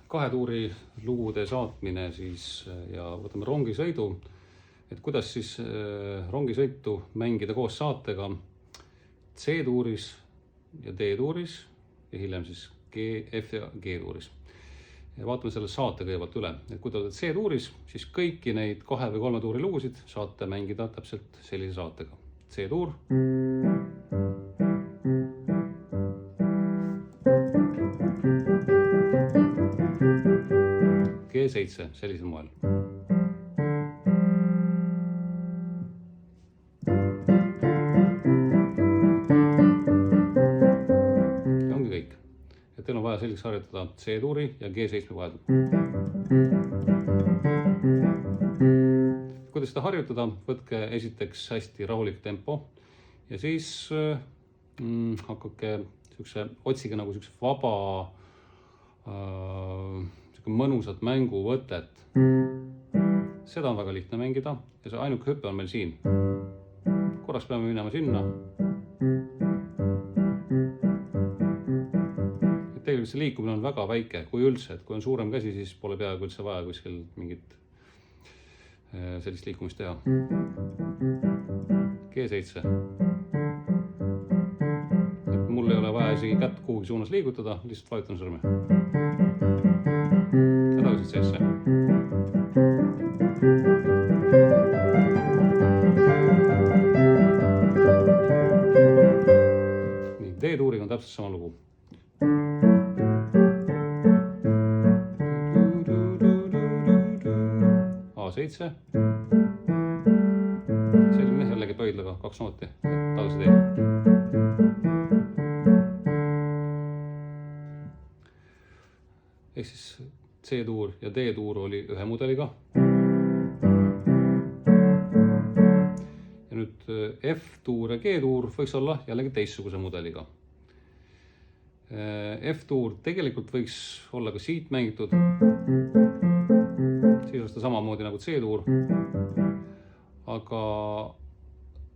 kahe tuuri lugude saatmine siis ja võtame rongisõidu, et kuidas siis rongisõitu mängida koos saatega C-tuuris ja D-tuuris ja hiljem siis F ja G-tuuris. Ja vaatame selle saate kõigepealt üle, et kui te olete C-tuuris, siis kõiki neid 2 või 3 tuuri lugusid saate mängida täpselt sellise saatega. C-tuur, G7 sellisel moel. Ja ongi kõik. Et teil on vaja selgeks harjutada C-tuuri ja G7 vahel. Kuidas seda harjutada? Võtke esiteks hästi rahulik tempo ja siis hakake otsige nagu vaba mõnusat mänguvõtet. Seda on väga lihtne mängida ja see ainuke hüppe on meil siin. Korraks peame minema sinna. Tegelikult see liikumine on väga väike, kui üldse, et kui on suurem käsi, siis pole peaaegu üldse vaja kuskil mingit sellist liikumist teha. G7. Et mul ei ole vaja isegi kätt kuhugi suunas liigutada, lihtsalt vajutan sõrme. Ja tagasi C-sse. Nii, D-tuuriga on täpselt sama lugu. A7. Selline jällegi pöidlaga 2 nooti, tagasi tee. Ehk siis C-tuur ja D-tuur oli ühe mudeliga. Ja nüüd F-tuur ja G-tuur võiks olla jällegi teistsuguse mudeliga. F-tuur tegelikult võiks olla ka siit mängitud. Siis on seda samamoodi nagu C-tuur. Aga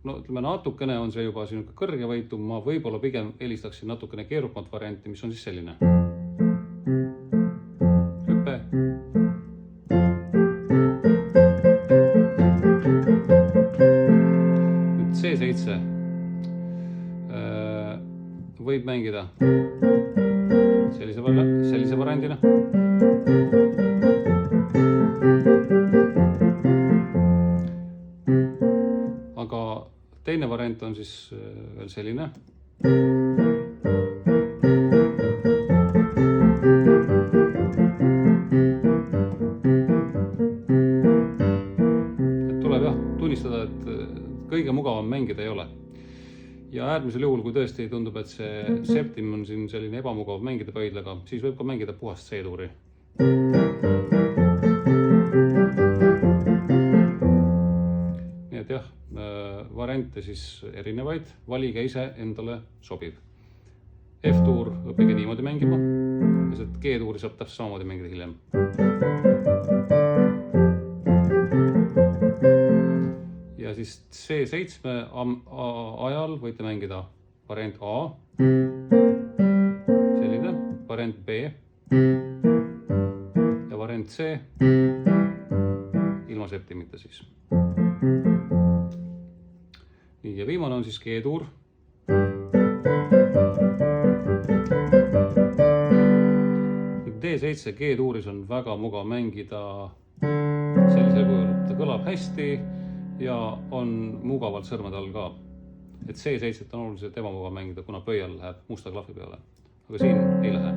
no ütleme natukene on see juba siin kõrgevõitu. Ma võib-olla pigem eelistaksin natukene keerukamat varianti, mis on siis selline. Hüpe. Nüüd C7 võib mängida sellise variandina. Aga teine variant on siis veel selline. Tuleb jah tunnistada, et kõige mugavam mängida ei ole. Ja äärmisel juhul, kui tõesti tundub, et see septim on siin selline ebamugav mängida pöidlaga, siis võib ka mängida puhast C-tuuri. Nii et jah, variante siis erinevaid, valige ise endale sobib. F-tuur õppige niimoodi mängima, ja see G-tuuri saab täpselt samamoodi mängida hiljem. Ja siis C7 ajal võite mängida variant A, selline, variant B ja variant C ilma septimita siis. Nii, ja viimane on siis G-tuur. D7 G-tuuris on väga mugav mängida sellisel kujul. Ta kõlab hästi ja on mugavalt sõrmede all ka. Et C7 on oluliselt ebamugav mängida, kuna pöial läheb musta klahvi peale. Aga siin ei lähe.